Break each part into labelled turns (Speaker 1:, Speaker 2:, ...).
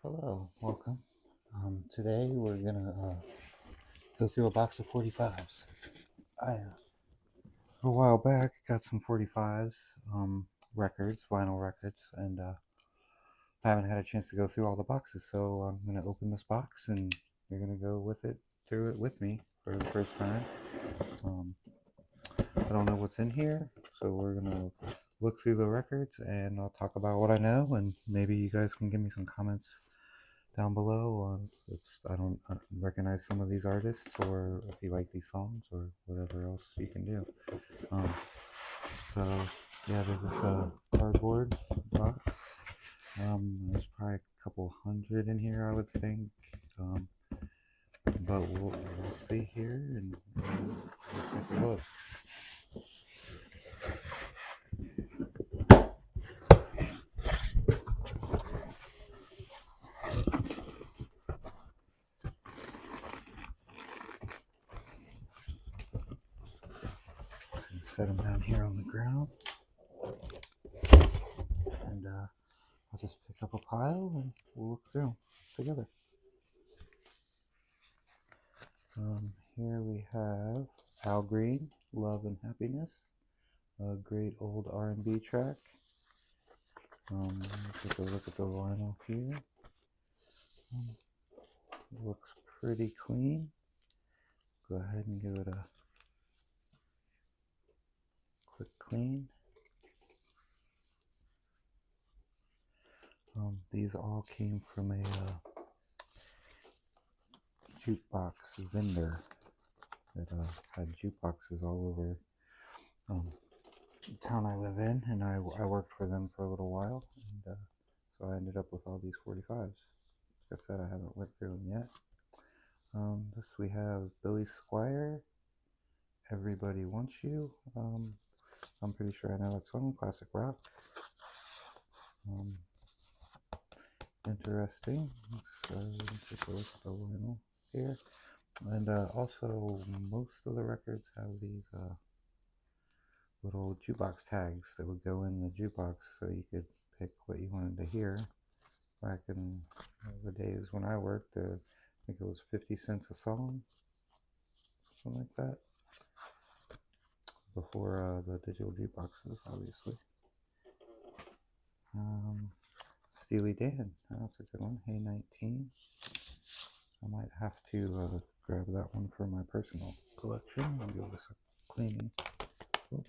Speaker 1: Hello, welcome. Today we're gonna go through a box of 45s. A while back got some 45s, records, vinyl records, and I haven't had a chance to go through all the boxes, so I'm gonna open this box and you're gonna go through it with me for the first time. I don't know what's in here, so we're gonna look through the records and I'll talk about what I know, and maybe you guys can give me some comments down below if I don't recognize some of these artists, or if you like these songs, or whatever else you can do. So yeah, there's this cardboard box. There's probably a couple hundred in here, I would think, but we'll see here and we'll take a look. Set them down here on the ground, and I'll just pick up a pile and we'll look through them together. Here we have Al Green, Love and Happiness, a great old R&B track. Take a look at the vinyl here. Looks pretty clean. Go ahead and give it a quick clean. These all came from a jukebox vendor that had jukeboxes all over the town I live in, and I worked for them for a little while, and so I ended up with all these 45s. Like I said, I haven't went through them yet. This we have Billy Squier, Everybody Wants You. I'm pretty sure I know that song, classic rock. Interesting. Let's take a look at the vinyl here. And also, most of the records have these little jukebox tags that would go in the jukebox so you could pick what you wanted to hear. Back in the days when I worked, I think it was 50 cents a song, something like that. Before the digital jukeboxes, obviously. Steely Dan, that's a good one. Hey 19. I might have to grab that one for my personal collection and give this a cleaning. Cool.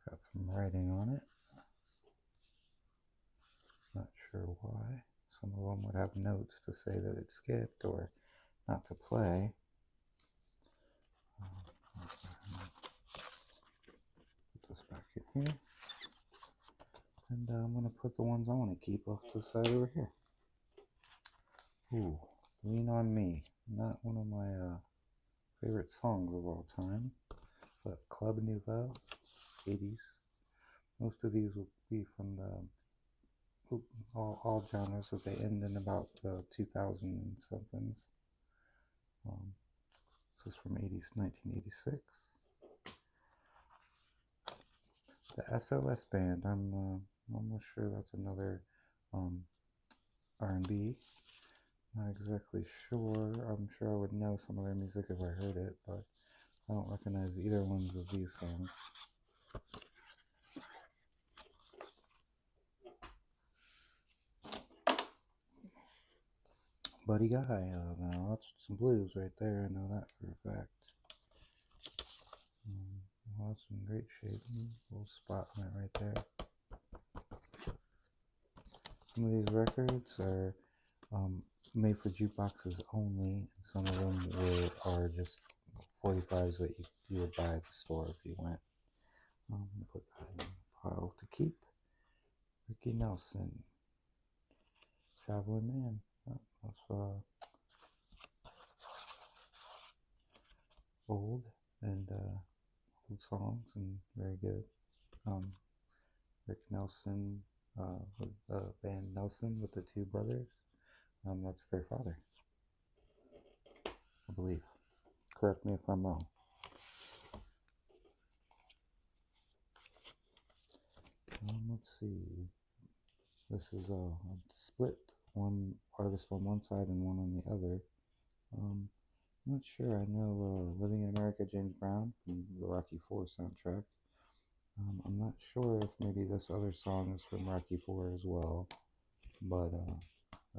Speaker 1: Got some writing on it. Not sure why. Some of them would have notes to say that it skipped or not to play. Put this back in here. And I'm going to put the ones I want to keep off to the side over here. Ooh, Lean on Me. Not one of my favorite songs of all time, but Club Nouveau, 80s. Most of these will be from the all genres, that they end in about the 2000 and somethings. This is from 1986. The SOS Band. I'm almost sure that's another R&B. Not exactly sure. I'm sure I would know some of their music if I heard it, but I don't recognize either ones of these songs. Buddy Guy. Now that's some blues right there. I know that for a fact. Well, that's in great shape. Little spot on it right there. Some of these records are made for jukeboxes only. Some of them are just 45s that you would buy at the store if you went. I'm going to put that in a pile to keep. Ricky Nelson, Traveling Man. That's old and old songs and very good. Rick Nelson with the band Nelson with the two brothers. That's their father, I believe. Correct me if I'm wrong. Let's see. This is a split, one artist on one side and one on the other. I'm not sure. I know Living in America, James Brown from the Rocky IV soundtrack. I'm not sure if maybe this other song is from Rocky IV as well, but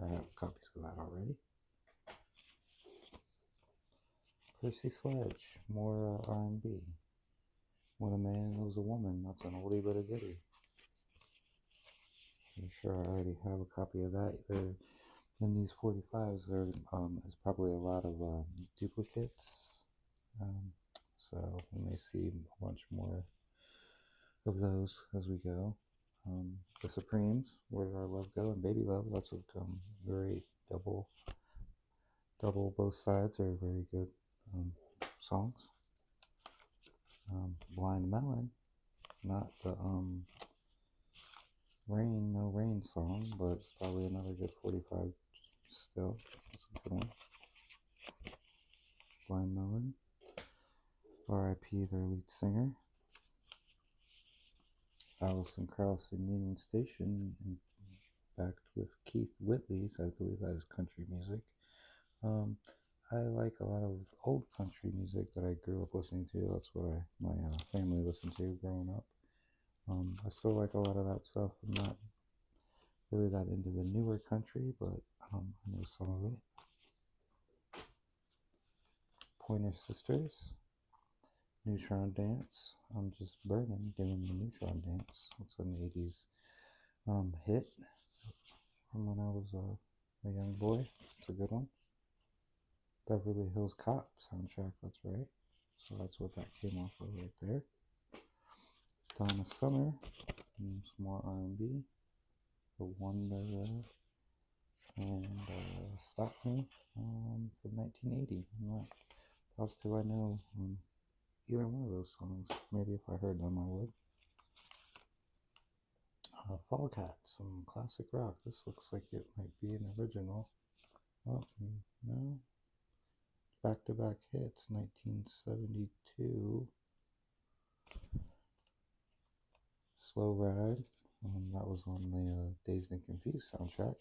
Speaker 1: I have copies of that already. Percy Sledge, more R&B. When a Man Loves a Woman, that's an oldie but a goodie. I'm sure I already have a copy of that. In these 45s, there is probably a lot of duplicates, so we may see a bunch more of those as we go. The Supremes, Where Did Our Love Go, and Baby Love, that's a great double. Both sides are very good songs. Blind Melon, not the No Rain song, but probably another good 45 still. That's a good one. Blind Melon, R.I.P. their lead singer. Alison Krauss in Union Station, backed with Keith Whitley's, I believe that is country music. I like a lot of old country music that I grew up listening to. That's what my family listened to growing up. I still like a lot of that stuff. I'm not really that into the newer country, but I know some of it. Pointer Sisters, Neutron Dance. I'm Just Burning, doing the Neutron Dance. It's an 80s hit from when I was a young boy. It's a good one. Beverly Hills Cop soundtrack, that's right. So that's what that came off of right there. Donna Summer, some more R&B. The Wonder, and Stop Me from 1980. I'm not positive I know either one of those songs. Maybe if I heard them I would. Fall Cat, some classic rock. This looks like it might be an original. Oh, no. Back-to-back hits, 1972. Slow Ride. That was on the Dazed and Confused soundtrack,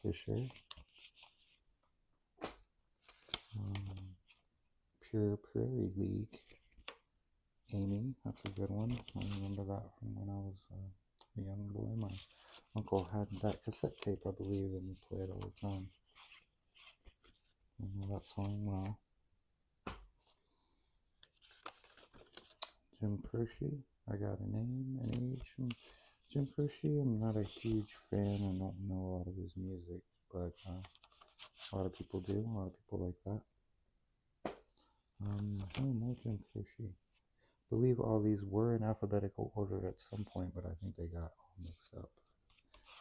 Speaker 1: for sure. Pure Prairie League. Amy, that's a good one. I remember that from when I was a young boy. My uncle had that cassette tape, I believe, and he played it all the time. I know that song well. Jim Croce, I Got a Name, an Age. Jim Croce, I'm not a huge fan. I don't know a lot of his music, but a lot of people do. A lot of people like that. More Jim Croce. I believe all these were in alphabetical order at some point, but I think they got all mixed up.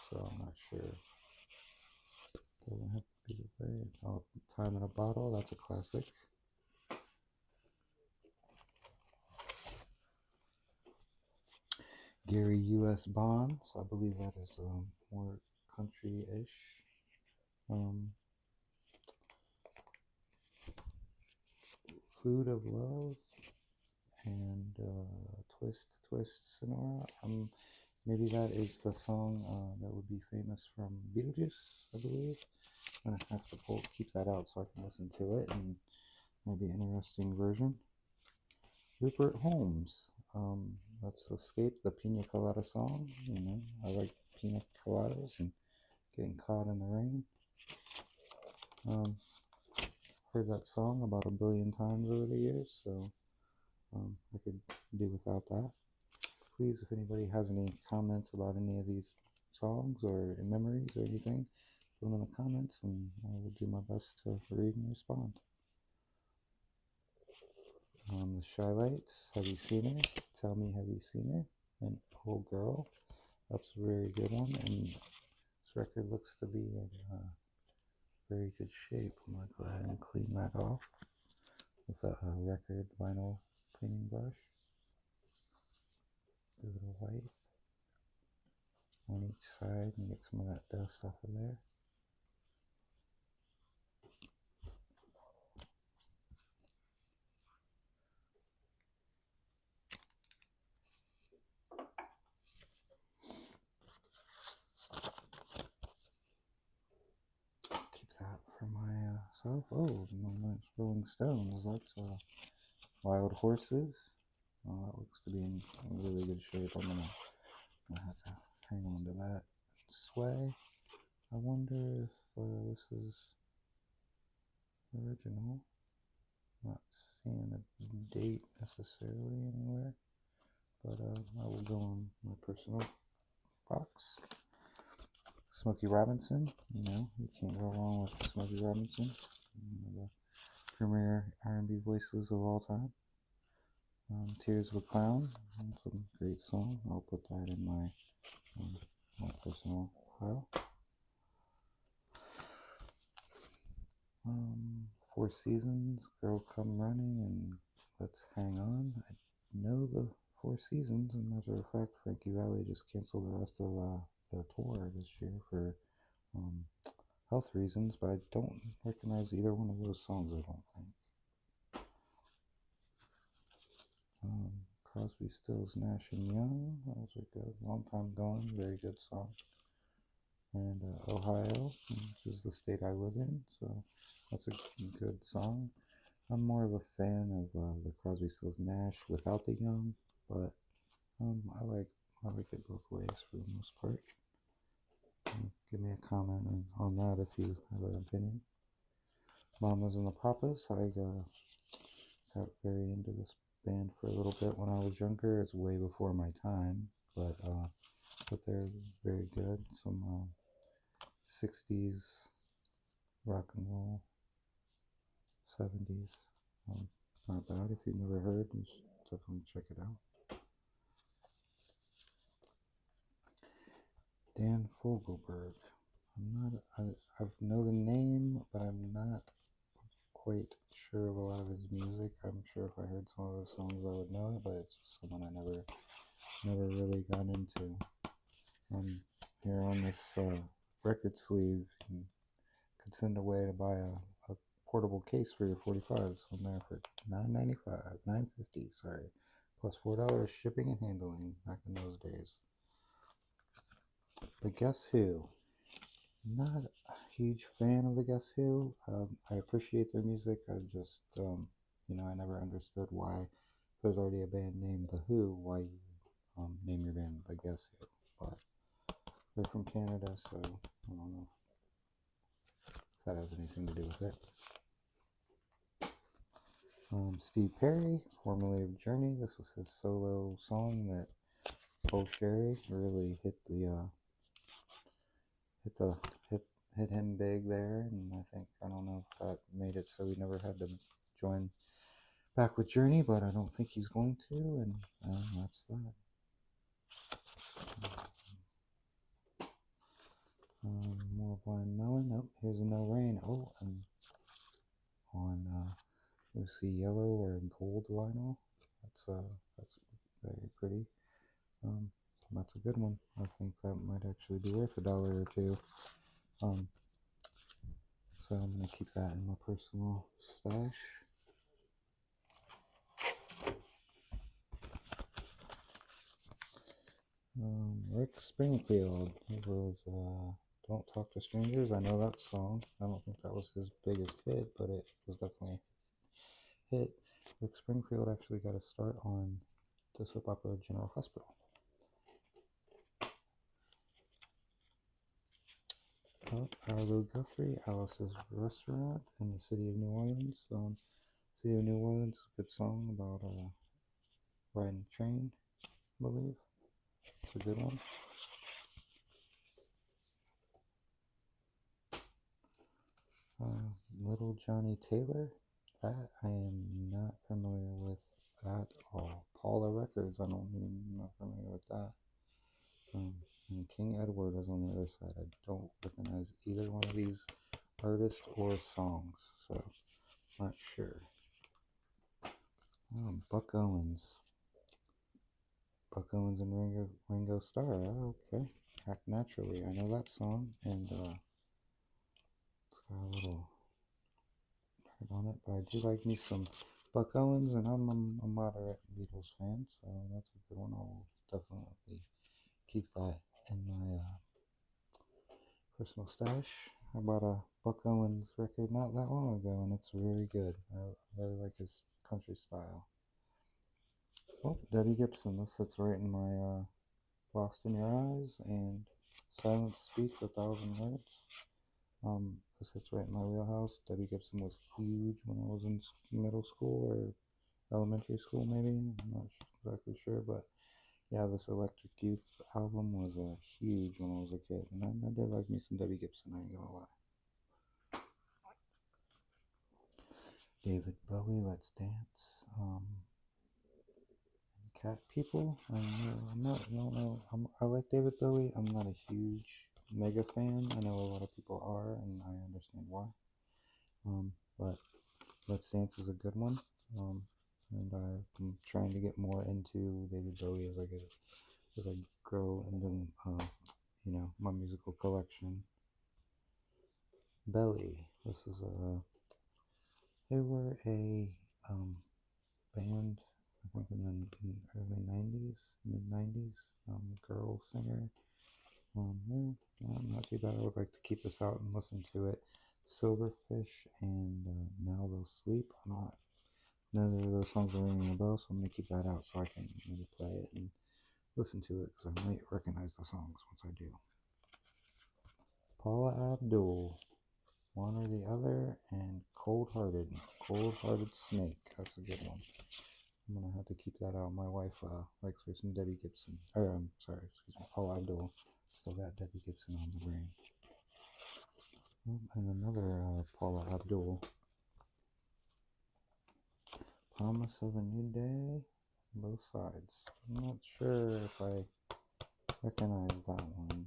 Speaker 1: So I'm not sure. Doesn't have to be the way. Oh, Time in a Bottle, that's a classic. Gary U.S. Bonds, I believe that is more country-ish. Food of Love and Twist, Twist, Sonora. Maybe that is the song that would be famous from Beetlejuice, I believe. I'm going to have to keep that out so I can listen to it, and maybe an interesting version. Rupert Holmes. Let's Escape, the Pina Colada song. You know, I like pina coladas and getting caught in the rain. Heard that song about 1 billion times over the years, so I could do without that. Please, if anybody has any comments about any of these songs or memories or anything, put them in the comments and I will do my best to read and respond. The Shy Lights, Have You Seen Her? Tell Me, Have You Seen Her? And Oh Girl, that's a very good one, and this record looks to be in very good shape. I'm going to go ahead and clean that off with a record vinyl cleaning brush. Give it a wipe on each side and get some of that dust off of there. stuff. Oh, no, nice Rolling Stones. That's Wild Horses. Oh, that looks to be in really good shape. I'm gonna have to hang on to that. Sway. I wonder if this is original. Not seeing a date necessarily anywhere, but I will go on my personal box. Smokey Robinson, you can't go wrong with Smokey Robinson, one of the premier R&B voices of all time. Tears of a Clown, that's a great song. I'll put that in my personal pile. Four Seasons, Girl Come Running, and Let's Hang On. I know the Four Seasons, and as a matter of fact, Frankie Valli just canceled the rest of their tour this year for health reasons, but I don't recognize either one of those songs, I don't think. Crosby, Stills, Nash and Young, those are good. Long Time Gone, very good song. And Ohio, which is the state I live in, so that's a good song. I'm more of a fan of the Crosby, Stills, Nash without the Young, but I like it both ways for the most part. Give me a comment on that if you have an opinion. Mamas and the Papas, I got very into this band for a little bit when I was younger. It's way before my time, but they're very good. Some 60s rock and roll, 70s. Not bad. If you've never heard, you should definitely check it out. Dan Fogelberg. I know the name, but I'm not quite sure of a lot of his music. I'm sure if I heard some of his songs I would know it, but it's someone I never really got into. Here on this record sleeve, you could send away to buy a portable case for your 45s on there for $9.50, sorry, plus $4 shipping and handling back in those days. The Guess Who. Not a huge fan of the Guess Who. I appreciate their music. I just, I never understood why there's already a band named The Who, why you name your band The Guess Who. But they're from Canada, so I don't know if that has anything to do with it. Steve Perry, formerly of Journey. This was his solo song that Oh Sherry really hit him big there, and I don't know if that made it so he never had to join back with Journey, but I don't think he's going to, and that's that. More Blind Melon. Oh, here's a No Rain. Oh, and on we see yellow or gold vinyl. That's very pretty. That's a good one. I think that might actually be worth $1 or $2. So I'm gonna keep that in my personal stash. Rick Springfield. It was Don't Talk to Strangers. I know that song. I don't think that was his biggest hit, but it was definitely a hit. Rick Springfield actually got a start on the soap opera General Hospital. Arlo Guthrie, Alice's Restaurant in the city of New Orleans. City of New Orleans is a good song about riding a train, I believe. It's a good one. Little Johnny Taylor. That I am not familiar with at all. Paula Records, I'm not familiar with that. And King Edward is on the other side. I don't recognize either one of these artists or songs, so not sure. Buck Owens. Buck Owens and Ringo Starr. Oh, okay. Act Naturally. I know that song, and it's got a little hurt on it, but I do like me some Buck Owens, and I'm a moderate Beatles fan, so that's a good one. I'll definitely keep that in my personal stash. I bought a Buck Owens record not that long ago, and it's really good. I really like his country style. Oh, Debbie Gibson. This sits right in my Lost in Your Eyes and Silence Speaks 1,000 Words. This sits right in my wheelhouse. Debbie Gibson was huge when I was in middle school or elementary school, maybe. I'm not exactly sure, but yeah, this Electric Youth album was huge when I was a kid, and I did like me some Debbie Gibson, I ain't gonna lie. David Bowie, Let's Dance. Cat People. I'm not, no, I like David Bowie. I'm not a huge mega fan. I know a lot of people are, and I understand why. But Let's Dance is a good one. And I'm trying to get more into David Bowie as I grow into, my musical collection. Belly. This is they were a band, I think in the early 90s, mid 90s, girl singer. Yeah, not too bad. I would like to keep this out and listen to it. Silverfish and Now They'll Sleep. Neither of those songs are ringing a bell, so I'm going to keep that out so I can maybe play it and listen to it because I might recognize the songs once I do. Paula Abdul, One or the Other, and Cold Hearted Snake. That's a good one. I'm gonna have to keep that out. My wife likes her some Debbie Gibson. Paula Abdul. Still got Debbie Gibson on the brain. And another Paula Abdul. Promise of a New Day. Both Sides. I'm not sure if I recognize that one.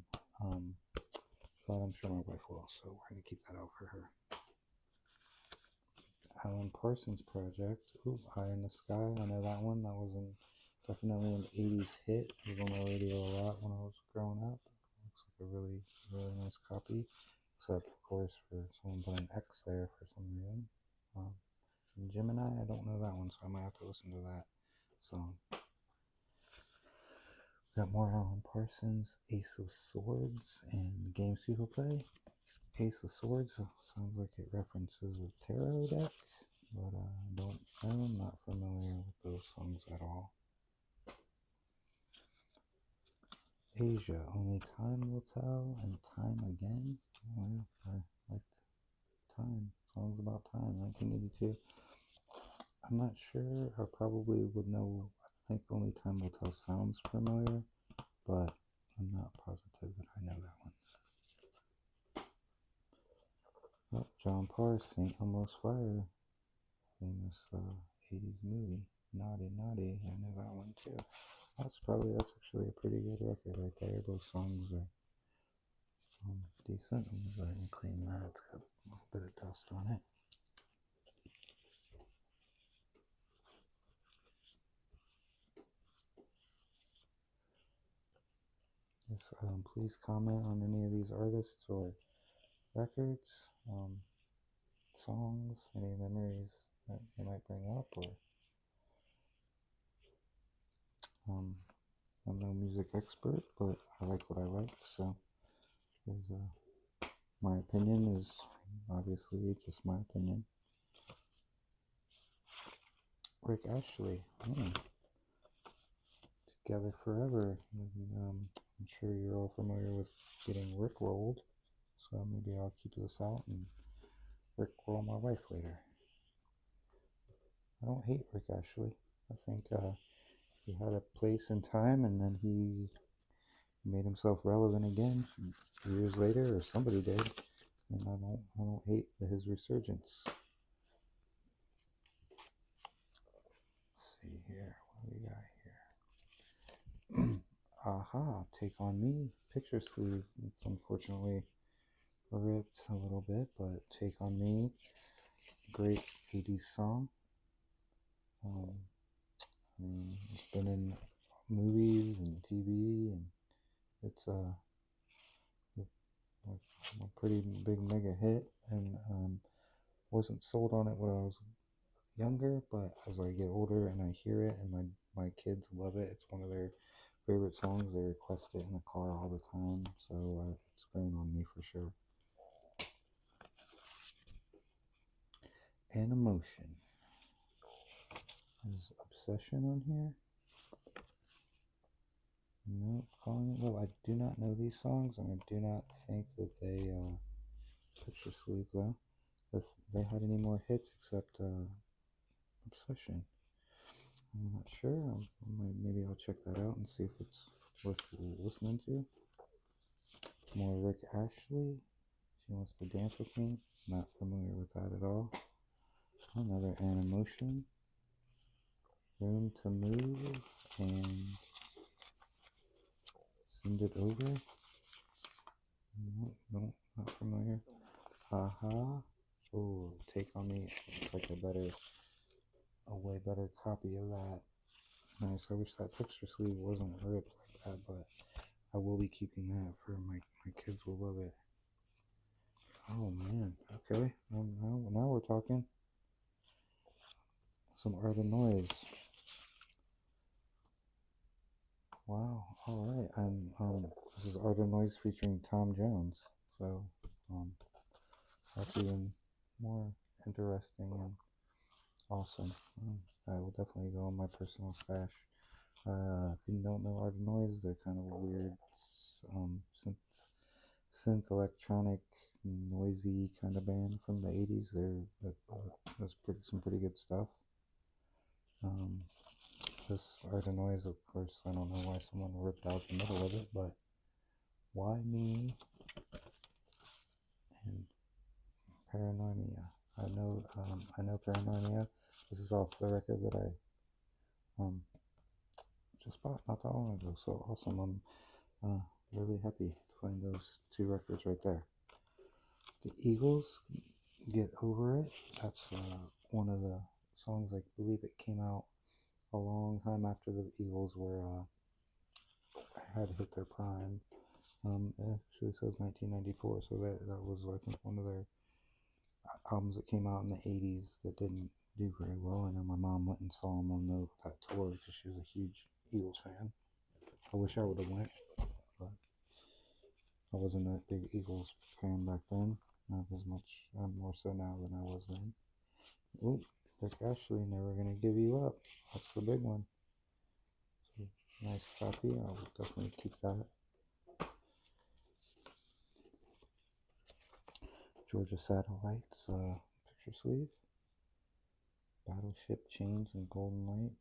Speaker 1: But I'm sure my wife will, so we're gonna keep that out for her. Alan Parsons Project. Ooh, Eye in the Sky. I know that one. That was definitely an 80s hit. It was on the radio a lot when I was growing up. Looks like a really, really nice copy. Except, of course, for someone put an X there for some reason. And Gemini, I don't know that one, so I might have to listen to that song. Got more Alan Parsons, Ace of Swords, and the games people play. Ace of Swords sounds like it references a tarot deck, but I'm not familiar with those songs at all. Asia, Only Time Will Tell, and Time Again. Oh yeah, I liked Time, songs about time, 1982. I'm not sure, I probably would know, I think Only Time Will Tell sounds familiar, but I'm not positive that I know that one. Oh, John Parr, St. Elmo's Fire, famous 80s movie. Naughty Naughty, I know that one too. That's actually a pretty good record right there. Both songs are decent. I'm going to go ahead and clean that. It's got a little bit of dust on it. Yes, please comment on any of these artists or records, songs, any memories that you might bring up, or I'm no music expert, but I like what I like, so my opinion is obviously just my opinion. Rick Ashley, Together Forever. I'm sure you're all familiar with getting Rickrolled, so maybe I'll keep this out and Rickroll my wife later. I don't hate Rick Ashley. I think he had a place in time, and then he made himself relevant again years later, or somebody did, and I don't hate his resurgence. Let's see here, what do we got here? Aha, Take On Me, picture sleeve. It's unfortunately ripped a little bit, but Take On Me, great 80s song. It's been in movies and TV, and it's a pretty big mega hit, and wasn't sold on it when I was younger, but as I get older and I hear it, and my kids love it, it's one of their favorite songs. They request it in the car all the time, so it's grown on me for sure. and Emotion. Is Obsession on here? No, calling it. Well, I do not know these songs, and I do not think that they picture sleeve though. If they had any more hits except Obsession. I'm not sure. Maybe I'll check that out and see if it's worth listening to. More Rick Ashley. She Wants to Dance with Me. Not familiar with that at all. Another Animotion. Room to Move and Send It Over. No, not familiar. Haha. Oh, Take On Me. It's like a way better copy of that. Nice. I wish that picture sleeve wasn't ripped like that, but I will be keeping that for my kids will love it. Oh man. Okay. Now we're talking. Some Art of Noise. Wow. All right. And this is Art of Noise featuring Tom Jones. So that's even more interesting and awesome. I will definitely go in my personal stash. If you don't know Art of Noise, they're kind of a weird synth electronic noisy kind of band from the 80s. That's some pretty good stuff. This Art of Noise, of course, I don't know why someone ripped out the middle of it, but Why Me and Paranoia. I know Paranoia. This is off the record that I just bought not that long ago. So awesome! I'm really happy to find those two records right there. The Eagles, Get Over It. That's one of the songs. I believe it came out a long time after the Eagles had hit their prime. It actually says 1994, so that was, I think, one of their albums that came out in the 80s that didn't do very well. I know my mom went and saw them on that tour because she was a huge Eagles fan. I wish I would have went, but I wasn't a big Eagles fan back then. Not as much, more so now than I was then. Ooh, Rick Ashley, Never Gonna Give You Up. That's the big one. So, nice copy. I will definitely keep that. Georgia Satellites picture sleeve. Battleship Chains and Golden Light.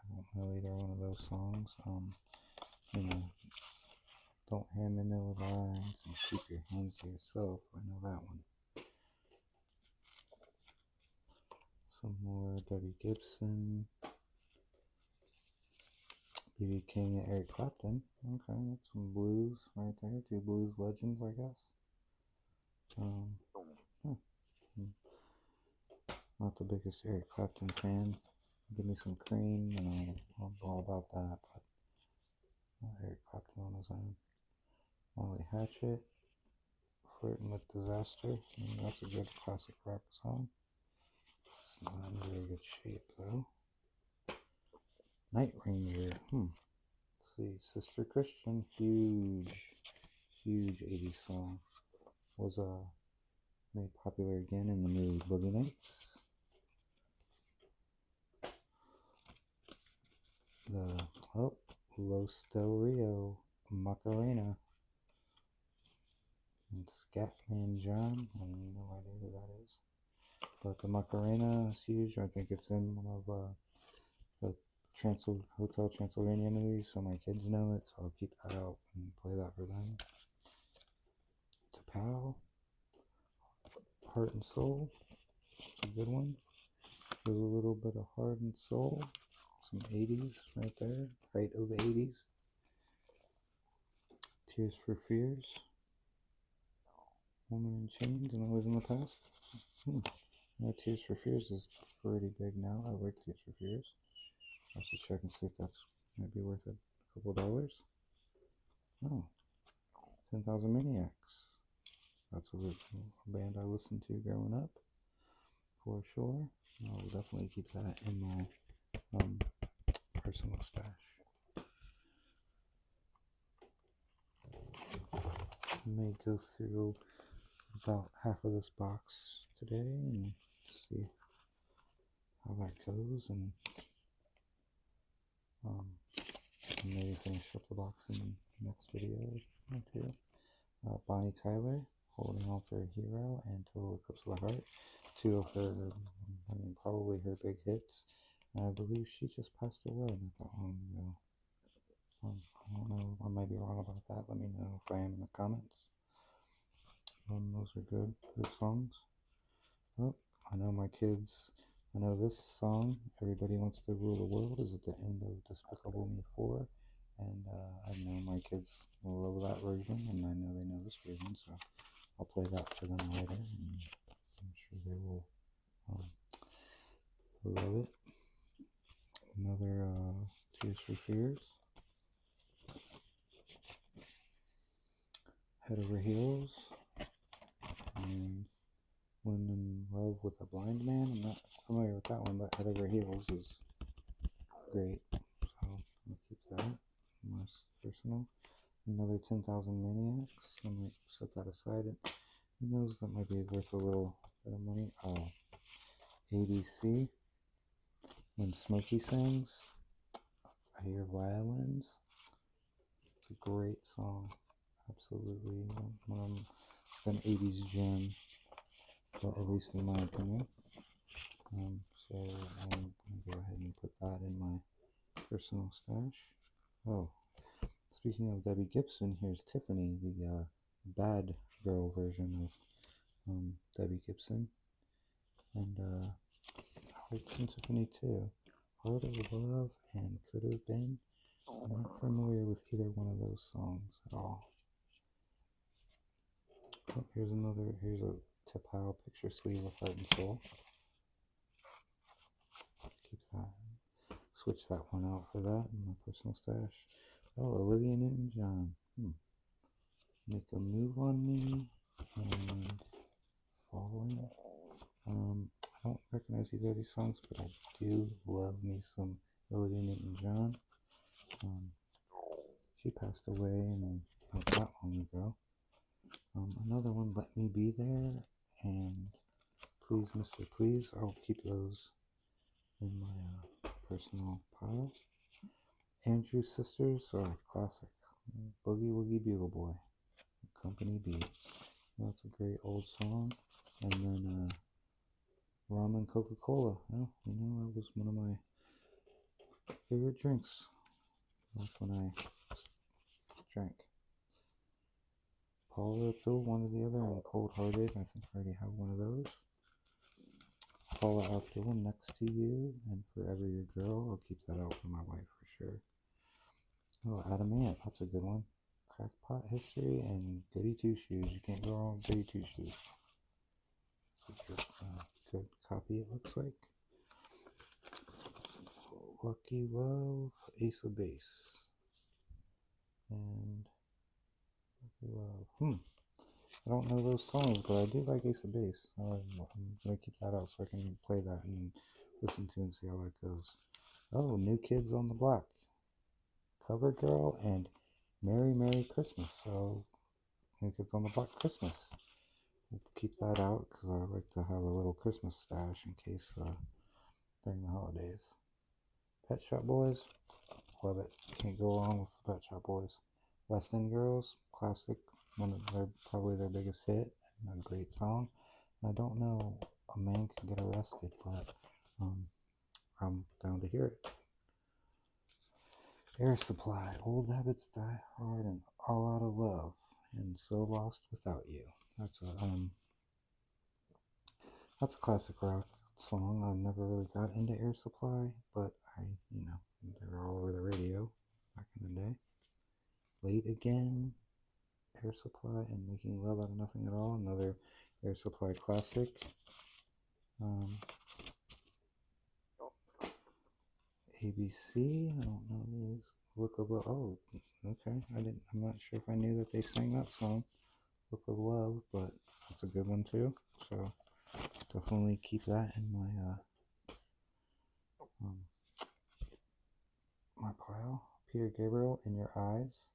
Speaker 1: I don't know either one of those songs. Don't Hand Me No Lines and Keep Your Hands to Yourself. I know that one. Some more Debbie Gibson, B.B. King and Eric Clapton. Okay, that's some blues right there. Two blues legends, I guess. Not the biggest Eric Clapton fan. Give Me Some Cream, and I'm all about that, but not Eric Clapton on his own. Molly Hatchet, Flirting with Disaster. That's a good classic rock song. It's not in very good shape though. Night Ranger. Let's see. Sister Christian, huge 80s song. Was made popular again in the movie Boogie Nights. Los Del Rio, Macarena. And Scatman John. I have no idea who that is. But the Macarena is huge. I think it's in one of the Hotel Transylvania movies, so my kids know it, so I'll keep that out and play that for them. T'Pau, Heart and Soul. It's a good one. With a little bit of heart and soul. Some 80s right there. Height of the 80s. Tears for Fears. Woman in Chains and Always in the Past. Yeah, Tears for Fears is pretty big now. I like Tears for Fears. I'll have to check and see if that's maybe worth a couple dollars. Oh, 10,000 Maniacs. That's a band I listened to growing up, for sure. I'll definitely keep that in my personal stash. I may go through about half of this box today and see how that goes, and maybe finish up the box in the next video or two. Bonnie Tyler, Holding On for a Hero, and Total Eclipse of the Heart. Two of her, probably her big hits. And I believe she just passed away not that long ago. I don't know, I might be wrong about that. Let me know if I am in the comments. Those are good songs. Oh, I know my kids. I know this song, Everybody Wants to Rule the World, is at the end of Despicable Me 4. And I know my kids will love that version, and I know they know this version, so I'll play that for them later, and I'm sure they will love it. Another Tears for Fears. Head Over Heels. And When in Love with a Blind Man. I'm not familiar with that one, but Head Over Heels is great. So I'll keep that. Most personal. Another 10,000 Maniacs. I might set that aside. Who knows, that might be worth a little bit of money. ABC. When Smokey Sings. I Hear Violins. It's a great song. Absolutely. An 80s gem. Well, at least in my opinion. So I'm going to go ahead and put that in my personal stash. Oh, speaking of Debbie Gibson, here's Tiffany, the bad girl version of Debbie Gibson. And I like some Tiffany too. Heart of Love and Could Have Been. I'm not familiar with either one of those songs at all. Oh, here's a Tapao picture sleeve of Heart and Soul. Keep that. Switch that one out for that in my personal stash. Oh, Olivia Newton-John. Make a Move on Me and Falling. I don't recognize either of these songs, but I do love me some Olivia Newton-John. She passed away not that long ago. Another one, Let Me Be There, and Please Mr. Please. I'll keep those in my personal pile. Andrew Sisters, classic. Boogie Woogie Bugle Boy, Company B. That's a great old song. And then rum and Coca-Cola. Well, that was one of my favorite drinks back when I drank. Paula Abdul, one or the other, and Cold Hearted. I think I already have one of those. Paula Abdul, Next to You, and Forever Your Girl. I'll keep that out for my wife for sure. Oh, Adam Ant, that's a good one. Crackpot History and Goody Two Shoes. You can't go wrong with Goody Two Shoes. It's a good copy, it looks like. Lucky Love, Ace of Base. And Lucky Love. I don't know those songs, but I do like Ace of Base. I'm going to keep that out so I can play that and listen to and see how that goes. Oh, New Kids on the Block. Cover Girl and Merry Merry Christmas. So, New Kids on the Block Christmas. We'll keep that out because I like to have a little Christmas stash in case during the holidays. Pet Shop Boys. Love it. Can't go wrong with the Pet Shop Boys. West End Girls. Classic. Probably their biggest hit. And a great song. And I don't know, A Man Can Get Arrested, but I'm down to hear it. Air Supply, Old Habits Die Hard, and All Out of Love, and So Lost Without You. That's a classic rock song. I never really got into Air Supply, but they were all over the radio back in the day. Late Again, Air Supply, and Making Love Out of Nothing at All, another Air Supply classic. ABC, I don't know these. Look of Love. Oh, okay. I'm not sure if I knew that they sang that song, Look of Love, but that's a good one too. So definitely keep that in my my pile. Peter Gabriel, In Your Eyes.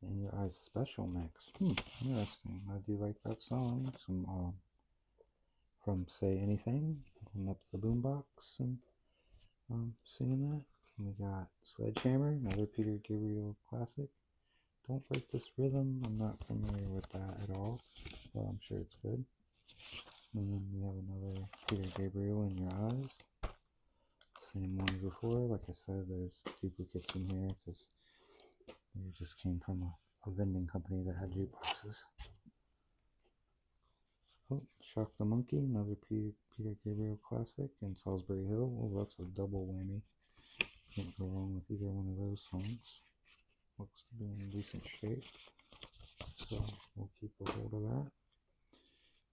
Speaker 1: And In Your Eyes Special Mix. Interesting. I do like that song. Some from Say Anything, going up the boombox and singing that. And we got Sledgehammer, another Peter Gabriel classic. Don't Break This Rhythm. I'm not familiar with that at all, but I'm sure it's good. And then we have another Peter Gabriel, In Your Eyes. Same one as before. Like I said, there's duplicates in here because they just came from a vending company that had jukeboxes. Oh, Shock the Monkey, another Peter Gabriel classic, and Salisbury Hill. Oh, that's a double whammy. Can't go wrong with either one of those songs. Looks to be in decent shape, so we'll keep a hold of that.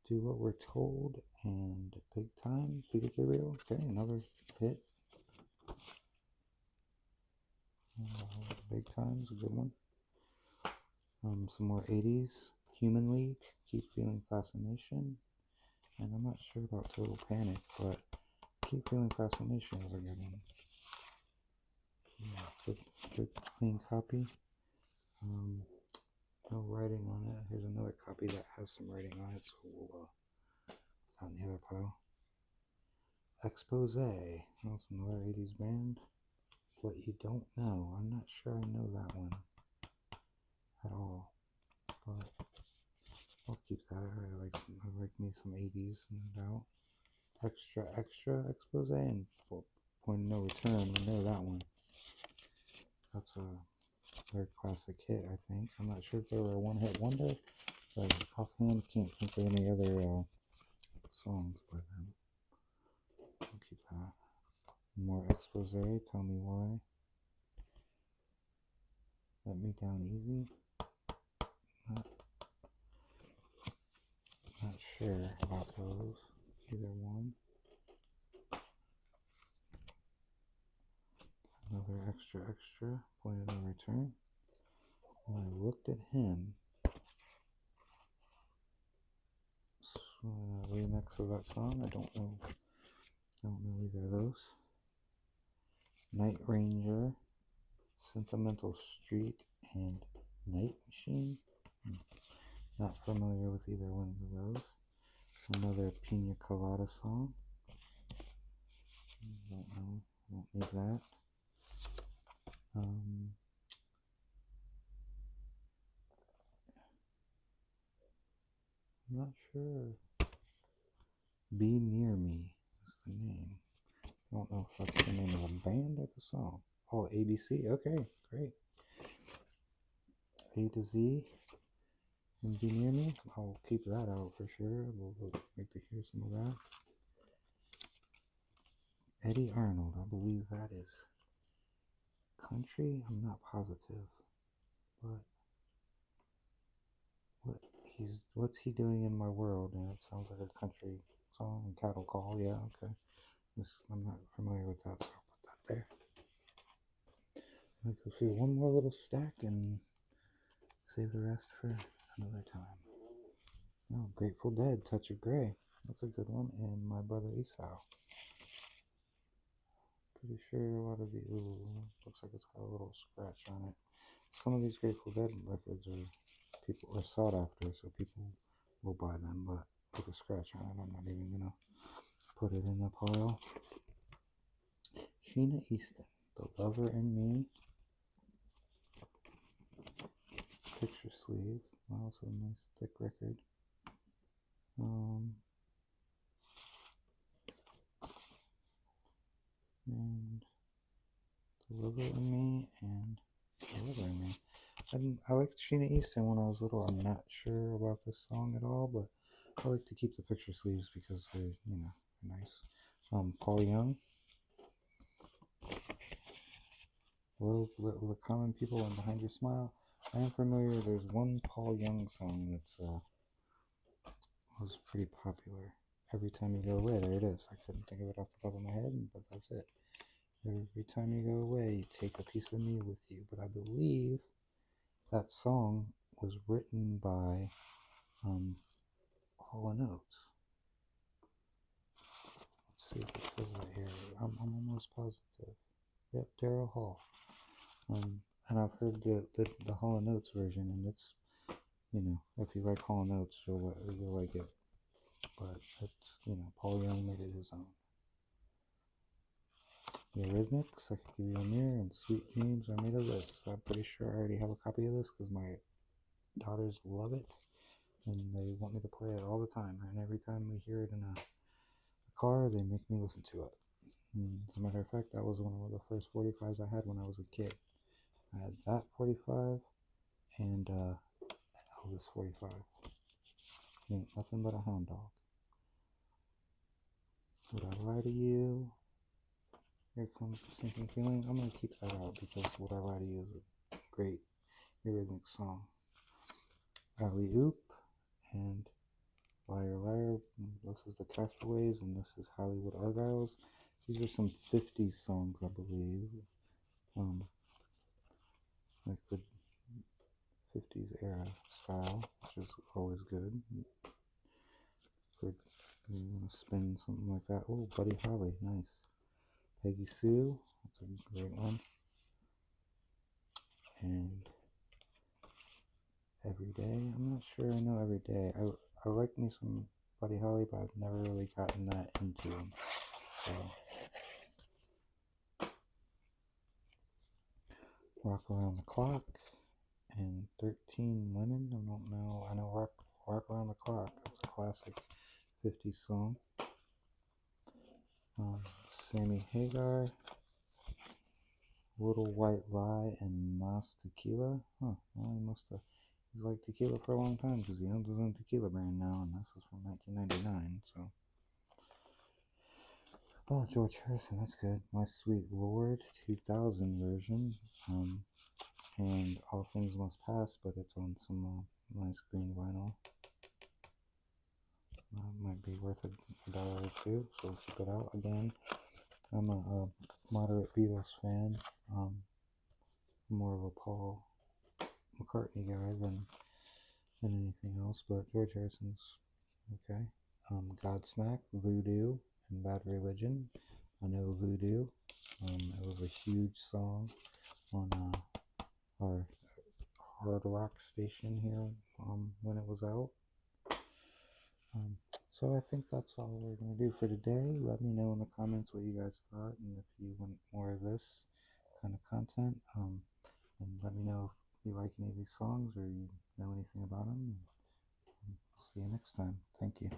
Speaker 1: Do What We're Told and Big Time, Peter Gabriel. Okay, another hit. Big Time's a good one. Some more 80s. Human League, Keep Feeling Fascination. And I'm not sure about Total Panic, but Keep Feeling Fascination is a good one. Yeah, good clean copy. No writing on it. Here's another copy that has some writing on it, so we'll put that in the other pile. Expose. That's another 80s band. What You Don't Know. I'm not sure I know that one at all, but I'll keep that. I like me some 80s, no doubt. Extra Expose and Point of No Return. I know that one. That's their classic hit, I think. I'm not sure if they were a one-hit wonder, but offhand can't think of any other songs by them. I'll keep that. More Expose, Tell Me Why. Let Me Down Easy. Not sure about those, either one. Another Extra, Point of No Return. When I looked at him, a remix of that song, I don't know either of those. Night Ranger, Sentimental Street, and Night Machine. Not familiar with either one of those. Another Pina Colada song. Don't know. Won't need that. I'm not sure. Be Near Me is the name. I don't know if that's the name of the band or the song. Oh, ABC. Okay, great. A to Z and Be Near Me. I'll keep that out for sure. We'll like to hear some of that. Eddie Arnold. I believe that is country. I'm not positive, but what's he doing in my world? And it sounds like a country song. Cattle Call. Yeah, okay. I'm not familiar with that, so I'll put that there. I'm going to go through one more little stack and save the rest for another time. Oh, Grateful Dead, Touch of Grey. That's a good one. And My Brother Esau. Pretty sure a lot of the... Ooh, looks like it's got a little scratch on it. Some of these Grateful Dead records are sought after, so people will buy them, but with a scratch on it, I'm not even going to put it in the pile. Sheena Easton, The Lover in Me. Picture Sleeve. Wow, it's a nice thick record. And The Lover in Me and The Lover in Me. I liked Sheena Easton when I was little. I'm not sure about this song at all, but I like to keep the picture sleeves because they're, nice. Paul Young. Hello, the common people and Behind Your Smile. I am familiar. There's one Paul Young song that's was pretty popular. Every Time You Go Away. There it is. I couldn't think of it off the top of my head, but that's it. Every time you go away, you take a piece of me with you. But I believe that song was written by Hall & Oates. Let's see if it says that here. I'm almost positive. Yep, Daryl Hall. And I've heard the Hall & Oates version, and it's, if you like Hall & Oates, you'll like it. but it's, you know, Paul Young made it his own. Eurythmics, I Could Give You a Mirror, and Sweet Dreams Are Made of This. I'm pretty sure I already have a copy of this because my daughters love it and they want me to play it all the time. And every time we hear it in a car, they make me listen to it. And as a matter of fact, that was one of the first 45s I had when I was a kid. I had that 45 and Elvis 45. Ain't nothing but a hound dog. Would I Lie to You? Here Comes the Sinking Feeling. I'm going to keep that out because Would I Lie to You is a great Eurythmic song. Alley Oop and Liar Liar. This is the Castaways and this is Hollywood Argyles. These are some 50s songs, I believe. Like the 50s era style, which is always good. You want to spin something like that. Oh, Buddy Holly, nice. Peggy Sue, that's a great one. And Every Day, I'm not sure I know Every Day. I like me some Buddy Holly, but I've never really gotten that into him. So. Rock Around the Clock and 13 Women. I don't know. I know Rock Around the Clock. That's a classic 50s song. Sammy Hagar, Little White Lie, and Mas Tequila. Huh. Well, he's liked tequila for a long time because he owns his own tequila brand now, and this is from 1999. So. Oh, George Harrison, that's good. My Sweet Lord, 2000 version. And All Things Must Pass, but it's on some nice green vinyl. Might be worth $1 or $2, so we'll keep it out. Again, I'm a moderate Beatles fan. More of a Paul McCartney guy than anything else, but George Harrison's okay. Godsmack, Voodoo, and Bad Religion. I know Voodoo. It was a huge song on our hard rock station here when it was out. So I think that's all we're going to do for today. Let me know in the comments what you guys thought and if you want more of this kind of content. And let me know if you like any of these songs or you know anything about them. I'll see you next time. Thank you.